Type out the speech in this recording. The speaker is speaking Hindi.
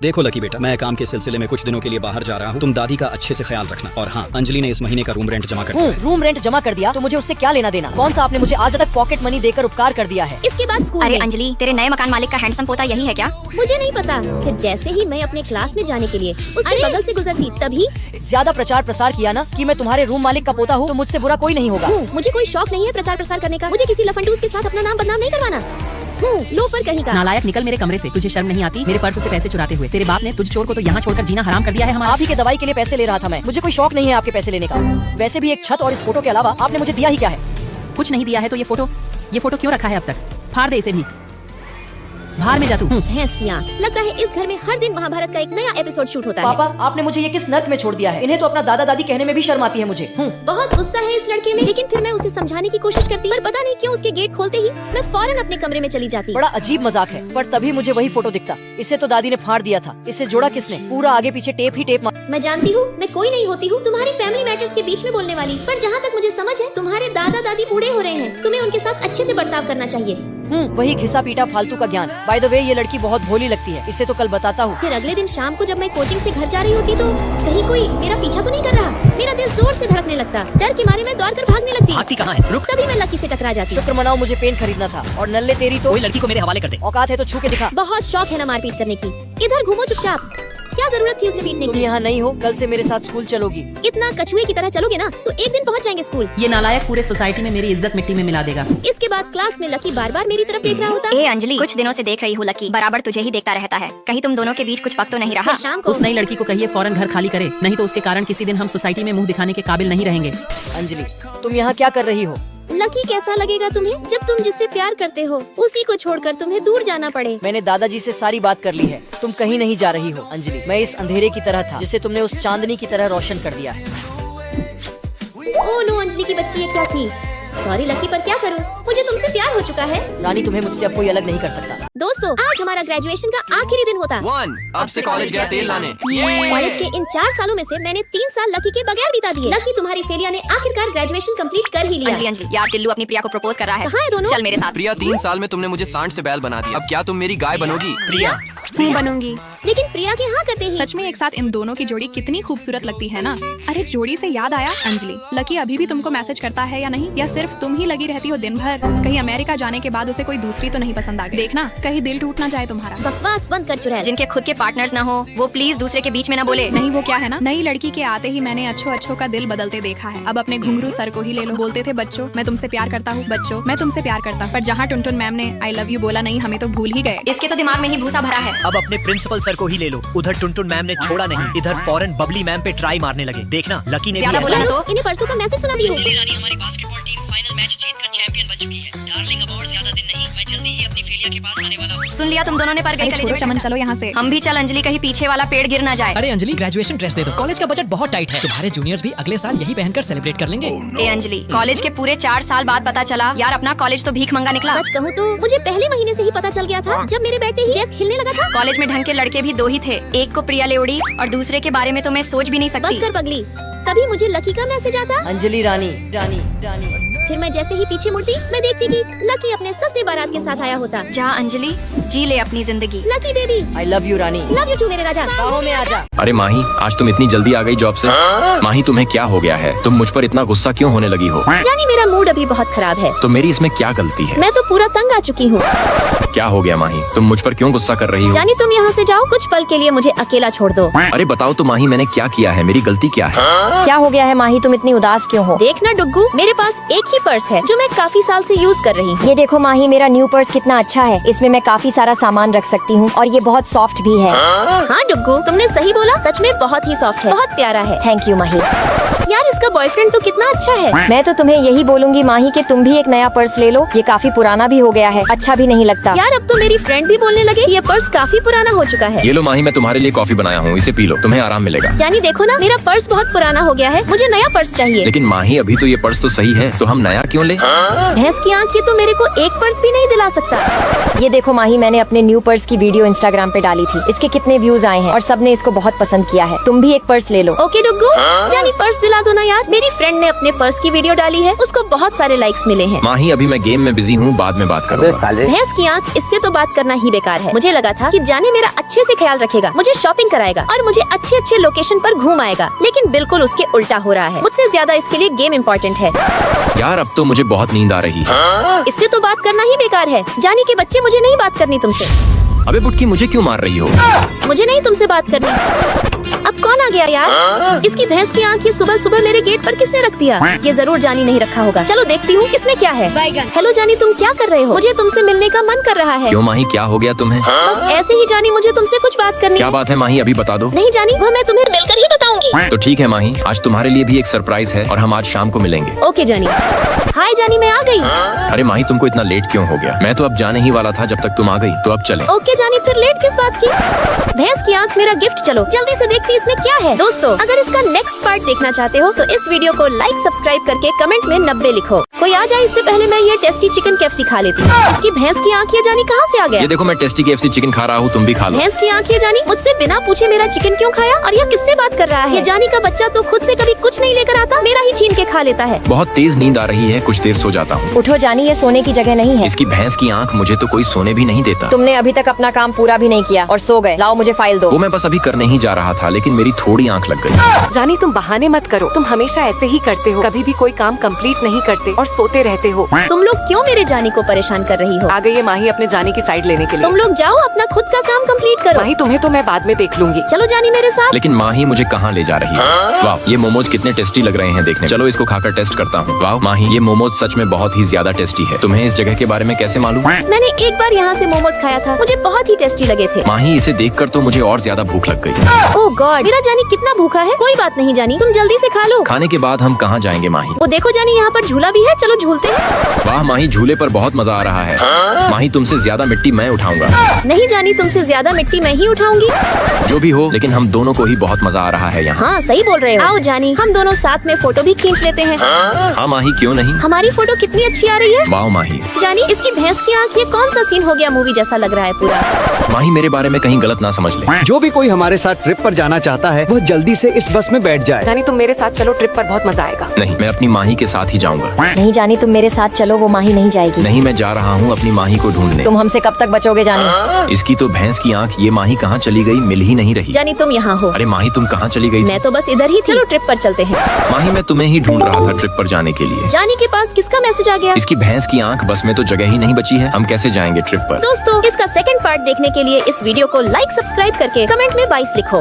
देखो लकी बेटा, मैं काम के सिलसिले में कुछ दिनों के लिए बाहर जा रहा हूँ। तुम दादी का अच्छे से ख्याल रखना। और हाँ, अंजलि ने इस महीने का रूम रेंट जमा कर दिया है। रूम रेंट जमा कर दिया तो मुझे उससे क्या लेना देना? कौन सा आपने मुझे आज तक पॉकेट मनी देकर उपकार कर दिया है? इसके बाद स्कूल अरे में। अंजलि, तेरे नए मकान मालिक का हैंडसम पोता यही है क्या? मुझे नहीं पता। फिर जैसे ही मैं अपने क्लास में जाने के लिए उसके बगल से गुजरती तभी ज्यादा प्रचार प्रसार किया ना कि मैं तुम्हारे रूम मालिक का पोता हूँ तो मुझसे बुरा कोई नहीं होगा। मुझे कोई शौक नहीं है प्रचार प्रसार करने का। मुझे किसी लफंडूस के साथ अपना नाम बदनाम नहीं करवाना। लोफर कहीं का। नालायक, निकल मेरे कमरे से। तुझे शर्म नहीं आती मेरे पर्स से पैसे चुराते हुए? तेरे बाप ने तुझ चोर को तो यहाँ छोड़कर जीना हराम कर दिया है हमारा। आप ही के दवाई के लिए पैसे ले रहा था मैं। मुझे कोई शौक नहीं है आपके पैसे लेने का। वैसे भी एक छत और इस फोटो के अलावा आपने मुझे दिया ही क्या है? कुछ नहीं दिया है तो ये फोटो क्यों रखा है अब तक? फाड़ दे इसे भी। बाहर में जा तू। भैंस की आंख। लगता है इस घर में हर दिन महाभारत का एक नया एपिसोड शूट होता है। पापा, आपने मुझे ये किस नर्क में छोड़ दिया है? इन्हें तो अपना दादा दादी कहने में भी शर्म आती है मुझे। बहुत गुस्सा है इस लड़के में, लेकिन फिर मैं उसे समझाने की कोशिश करती, पर पता नहीं क्यों उसके गेट खोलते ही मैं फौरन अपने कमरे में चली जाती। बड़ा अजीब मजाक है, पर तभी मुझे वही फोटो दिखता। इसे तो दादी ने फाड़ दिया था। इसे जोड़ा किसने? पूरा आगे पीछे टेप ही टेप। मैं जानती हूँ मैं कोई नहीं होती हूँ तुम्हारी फैमिली मैटर्स के बीच में बोलने वाली, पर जहाँ तक मुझे समझ है तुम्हारे दादा दादी बूढ़े हो रहे हैं। तुम्हें उनके साथ अच्छे से बर्ताव करना चाहिए। वही घिसा पीटा फालतू का ज्ञान। बाय द वे, ये लड़की बहुत भोली लगती है। इसे तो कल बताता हूँ। फिर अगले दिन शाम को जब मैं कोचिंग से घर जा रही होती तो कहीं कोई मेरा पीछा तो नहीं कर रहा। मेरा दिल जोर से धड़कने लगता। डर के मारे मैं दौड़ कर भागने लगती। भागती कहाँ है? रुक। तभी मैं लकी से टकरा जाती। शुक्र मनाओ, मुझे पेन खरीदना था। और नल्ले तेरी तो कोई लड़की को मेरे हवाले कर दे। औकात है तो छू के दिखा। बहुत शौक है ना मारपीट करने की। इधर घूमो चुपचाप। क्या जरूरत थी उसे पीटने तुम की? यहाँ नहीं हो, कल से मेरे साथ स्कूल चलोगी। इतना कछुए की तरह चलोगे ना तो एक दिन पहुँच जाएंगे स्कूल। ये नालायक पूरे सोसाइटी में मेरी इज्जत मिट्टी में मिला देगा। इसके बाद क्लास में लकी बार बार मेरी तरफ देख रहा होता। ए अंजलि, कुछ दिनों से देख रही हूँ लकी बराबर तुझे ही देखता रहता है। कहीं तुम दोनों के बीच कुछ पक तो नहीं रहा? फिर शाम को उस नई लड़की को कहिए फौरन घर खाली करे, नहीं तो उसके कारण किसी दिन हम सोसाइटी में मुंह दिखाने के काबिल नहीं रहेंगे। अंजलि, तुम यहाँ क्या कर रही हो? लकी, कैसा लगेगा तुम्हें जब तुम जिससे प्यार करते हो उसी को छोड़कर तुम्हें दूर जाना पड़े? मैंने दादाजी से सारी बात कर ली है। तुम कहीं नहीं जा रही हो अंजलि। मैं इस अंधेरे की तरह था जिसे तुमने उस चांदनी की तरह रोशन कर दिया है। ओह नो, अंजलि की बच्ची ये क्या की? सॉरी लकी, पर क्या करूं? मुझे तुमसे प्यार हो चुका है। रानी, तुम्हें मुझसे अब कोई अलग नहीं कर सकता। दोस्तों, आज हमारा ग्रेजुएशन का आखिरी दिन होता। अब से कॉलेज गया तेल लाने। कॉलेज के इन 4 सालों में से मैंने 3 साल लकी के बगैर बिता दिए। लकी, तुम्हारी फेलिया ने आखिरकार ग्रेजुएशन कंप्लीट कर ही लिया। अंजलि यार, टिल्लू अपनी प्रिया को प्रपोज कर रहा है। कहाँ है दोनों? चल मेरे साथ। प्रिया, 3 साल में तुमने मुझे सांड से बैल बना दिया। अब क्या तुम मेरी गाय बनोगी? प्रिया बनूंगी। लेकिन प्रिया के हाँ करते ही सच में एक साथ इन दोनों की जोड़ी कितनी खूबसूरत लगती है ना। अरे जोड़ी से याद आया अंजलि, लकी अभी भी तुमको मैसेज करता है या नहीं, या सिर्फ तुम ही लगी रहती हो दिन भर? कहीं अमेरिका जाने के बाद उसे कोई दूसरी तो नहीं पसंद आ गई? देखना कहीं दिल टूट ना जाए तुम्हारा। बकवास बंद कर चुड़ैल। जिनके खुद के पार्टनर्स ना हो वो प्लीज दूसरे के बीच में ना बोले। नहीं, वो क्या है ना, नई लड़की के आते ही मैंने अच्छो का दिल बदलते देखा है। अब अपने घुंघरू सर को ही ले लो। बोलते थे बच्चों मैं तुमसे प्यार करता हूँ, बच्चों मैं तुमसे प्यार करता हूँ, पर जहाँ टुनटुन मैम ने आई लव यू बोला नहीं, हमें तो भूल ही गए। इसके तो दिमाग में ही भूसा भरा है। अब अपने प्रिंसिपल सर को ही ले लो। उधर टुनटुन मैम ने छोड़ा नहीं, इधर फौरन बबली मैम पे ट्राई मारने लगे। देखना लकी ने भी ज्यादा ऐसा बोला ही- तो इन्हें परसों का मैसेज सुना दी हूँ। अंजलि रानी, हमारी बास्केटबॉल टीम फाइनल मैच जीतकर चैंपियन बन चुकी है। डार्लिंग, अब और ज्यादा दिन नहीं, मैं जल्दी ही अपनी फेलिया के पास आने वाला हूँ। सुन लिया तुम दोनों ने, पर गई अरे छोड़ो चमन, चलो यहाँ से। हम भी चल अंजलि, कहीं पीछे वाला पेड़ गिर ना जाए। अरे अंजलि, ग्रेजुएशन ड्रेस दे दो। कॉलेज का बजट बहुत टाइट है। तुम्हारे जूनियर्स भी अगले साल यही पहनकर सेलिब्रेट कर लेंगे। ए अंजलि, कॉलेज के पूरे 4 साल बाद पता चला यार अपना कॉलेज तो भीख मंगा निकला। सच कहूँ तो मुझे पहले महीने से ही पता चल गया था, जब मेरे बैठते ही डेस्क हिलने लगा था। कॉलेज में ढंग के लड़के भी 2 ही थे, एक को प्रिया ले उड़ी और दूसरे के बारे में तो मैं सोच भी नहीं बस सकती। कर पगली। तभी मुझे लकी का मैसेज आता। अंजलि रानी, रानी, रानी। फिर मैं जैसे ही पीछे मुड़ती मैं देखती कि लकी अपने सस्ते बारात के साथ आया होता। जा अंजलि, जी ले अपनी जिंदगी। Lucky baby, I love you रानी। लव यू टू मेरे राजा। बाहों में आजा। अरे माही, आज तुम इतनी जल्दी आ गई जॉब से? माही, तुम्हें क्या हो गया है? तुम मुझ पर इतना गुस्सा क्यों होने लगी हो? जानी मेरा मूड अभी बहुत खराब है। तो मेरी इसमें क्या गलती है? मैं तो पूरा तंग आ चुकी हूँ। क्या हो गया माही, तुम मुझ पर क्यों गुस्सा कर रही हो? जानी तुम यहाँ से जाओ, कुछ पल के लिए मुझे अकेला छोड़ दो। अरे बताओ तो माही, मैंने क्या किया है? मेरी गलती क्या है? क्या हो गया है माही, तुम इतनी उदास क्यों हो? देखना डुग्गू, मेरे पास एक ही पर्स है जो मैं काफी साल से यूज कर रही हूँ। ये देखो माही, मेरा न्यू पर्स कितना अच्छा है। इसमें मैं काफी सारा सामान रख सकती हूँ और ये बहुत सॉफ्ट भी है। हाँ डुग्गू, तुमने सही बोला, सच में बहुत ही सॉफ्ट है, बहुत प्यारा है। थैंक यू माही। यार इसका बॉयफ्रेंड तो कितना अच्छा है। मैं तो तुम्हें यही बोलूंगी माही कि तुम भी एक नया पर्स ले लो। ये काफी पुराना भी हो गया है, अच्छा भी नहीं लगता। यार अब तो मेरी फ्रेंड भी बोलने लगे ये पर्स काफी पुराना हो चुका है। ये लो माही, मैं तुम्हारे लिए कॉफी बनाया हूँ, इसे पी लो, तुम्हें आराम मिलेगा। जानी देखो ना, मेरा पर्स बहुत पुराना हो गया है, मुझे नया पर्स चाहिए। लेकिन माही, अभी तो ये पर्स तो सही है, तो हम नया क्यों ले? भैंस की आँख, ये तो मेरे को एक पर्स भी नहीं दिला सकता। ये देखो माही, मैंने अपने न्यू पर्स की वीडियो इंस्टाग्राम पे डाली थी। इसके कितने व्यूज आए हैं और सबने इसको बहुत पसंद किया है। तुम भी एक पर्स ले लो। ओके डुग्गू, जानी पर्स दिला दो ना यार। मेरी फ्रेंड ने अपने पर्स की वीडियो डाली है, उसको बहुत सारे लाइक्स मिले हैं। माही अभी मैं गेम में बिजी हूँ, बाद में बात करूँगा। भैंस की आँख, इससे तो बात करना ही बेकार है। मुझे लगा था कि जाने मेरा अच्छे से ख्याल रखेगा, मुझे शॉपिंग कराएगा और मुझे अच्छे अच्छे लोकेशन पर घूम आएगा, लेकिन बिल्कुल उसके उल्टा हो रहा है। मुझसे ज्यादा इसके लिए गेम इम्पोर्टेंट है। यार अब तो मुझे बहुत नींद आ रही है। इससे तो बात करना ही बेकार है। जानी के बच्चे, मुझे नहीं बात करनी तुमसे। अबे बुटकी, मुझे क्यों मार रही हो? मुझे नहीं तुमसे बात करनी। अब कौन आ गया यार? इसकी भैंस की आँख ये सुबह सुबह मेरे गेट पर किसने रख दिया? ये जरूर जानी नहीं रखा होगा। चलो देखती हूँ इसमें क्या है। हेलो जानी, तुम क्या कर रहे हो? मुझे तुमसे मिलने का मन कर रहा है। क्यों माही, क्या हो गया तुम्हें? बस ऐसे ही जानी, मुझे तुमसे कुछ बात करनी क्या है। बात है माही, अभी बता दो। नहीं जानी, वह मैं तुम्हें मिलकर ही बताऊंगी। तो ठीक है माही, आज तुम्हारे लिए भी एक सरप्राइज है और हम आज शाम को मिलेंगे। ओके जानी। हाय जानी, मैं आ गई। अरे माही, तुमको इतना लेट क्यों हो गया? मैं तो अब जाने ही वाला था जब तक तुम आ गई। तो अब चलें। ओके जानी, फिर लेट किस बात की? भैंस की आँख मेरा गिफ्ट, चलो जल्दी से देखती इसमें क्या है। दोस्तों, अगर इसका नेक्स्ट पार्ट देखना चाहते हो तो इस वीडियो को लाइक सब्सक्राइब करके कमेंट में 90 लिखो। कोई आ जाए इससे पहले मैं ये टेस्टी चिकन KFC खा लेती हूँ। इसकी भैंस की आँख, ये जानी कहाँ से आ गया? ये देखो, मैं टेस्टी KFC चिकन खा रहा हूँ, तुम भी खा लो। भैंस की आँख, ये जानी मुझसे बिना पूछे मेरा चिकन क्यों खाया? और यह किससे बात कर रहा है? ये जानी का बच्चा तो खुद से कभी कुछ नहीं लेकर आता, मेरा ही छीन के खा लेता है। बहुत तेज नींद आ रही है, कुछ देर सो जाता हूँ। उठो जानी, ये सोने की जगह नहीं है। इसकी भैंस की आँख, मुझे तो कोई सोने भी नहीं देता। तुमने अभी तक अपना काम पूरा भी नहीं किया और सो गए। लाओ मुझे फाइल दो। वो मैं बस अभी करने ही जा रहा था, लेकिन मेरी थोड़ी आँख लग गई। जानी, तुम बहाने मत करो। तुम हमेशा ऐसे ही करते हो, कभी भी कोई काम कंप्लीट नहीं करते और सोते रहते हो। तुम लोग क्यों मेरे जानी को परेशान कर रही हो? आ गई है माही अपने जानी की साइड लेने के लिए। तुम लोग जाओ, अपना खुद का काम कंप्लीट करो। माही, तुम्हें तो मैं बाद में देख लूंगी। चलो जानी मेरे साथ। लेकिन माही मुझे कहाँ ले जा रही है? वाह, ये मोमोज कितने टेस्टी लग रहे हैं देखने में। चलो इसको खाकर टेस्ट करता हूँ। वाह माही, ये मोमोज सच में बहुत ही ज्यादा टेस्टी है। तुम्हें इस जगह के बारे में कैसे मालूम? मैंने एक बार यहाँ से मोमोज खाया था, मुझे बहुत ही टेस्टी लगे थे। माही, इसे देखकर तो मुझे और ज्यादा भूख लग गई। ओह गॉड, मेरा जानी कितना भूखा है। कोई बात नहीं जानी, तुम जल्दी से खा लो। खाने के बाद हम कहाँ जाएंगे माही? वो देखो जानी, यहाँ पर झूला भी है, चलो झूलते हैं। वाह माही, झूले पर बहुत मजा आ रहा है। माही, तुमसे ज्यादा मिट्टी मैं उठाऊंगा। नहीं जानी, तुमसे ज्यादा मिट्टी मैं ही उठाऊंगी। जो भी हो, लेकिन हम दोनों को ही बहुत मजा आ रहा है यहाँ। हाँ सही बोल रहे हो। आओ जानी, हम दोनों साथ में फोटो भी खींच लेते हैं। हाँ माही, क्यों नहीं। हमारी फोटो कितनी अच्छी आ रही है। वाह माही। जानी, इसकी भैंस की आँख, ये कौन सा सीन हो गया? मूवी जैसा लग रहा है पूरा। माही, मेरे बारे में कहीं गलत ना समझ ले। जो भी कोई हमारे साथ ट्रिप पर जाना चाहता है वह जल्दी से इस बस में बैठ जाए। जानी, तुम मेरे साथ चलो, ट्रिप पर बहुत मजा आएगा। नहीं, मैं अपनी माही के साथ ही जाऊंगा। नहीं जानी, तुम मेरे साथ चलो, वो माही नहीं जाएगी। नहीं, मैं जा रहा हूँ अपनी माही को ढूंढने। तुम हमसे कब तक बचोगे जानी? इसकी तो भैंस की आँख, ये माही कहाँ चली गई, मिल ही नहीं रही। जानी, तुम यहाँ हो। अरे माही, तुम कहाँ चली गई? मैं तो बस इधर ही थी। चलो ट्रिप पर चलते हैं। माही, मैं तुम्हें ही ढूंढ रहा था ट्रिप पर जाने के लिए। जानी के पास किसका मैसेज आ गया? इसकी भैंस की आँख, बस में तो जगह ही नहीं बची है। हम कैसे जाएंगे ट्रिप पर? दोस्तों, इसका सेकंड पार्ट देखने के लिए इस वीडियो को लाइक सब्सक्राइब करके कमेंट में 22 लिखो।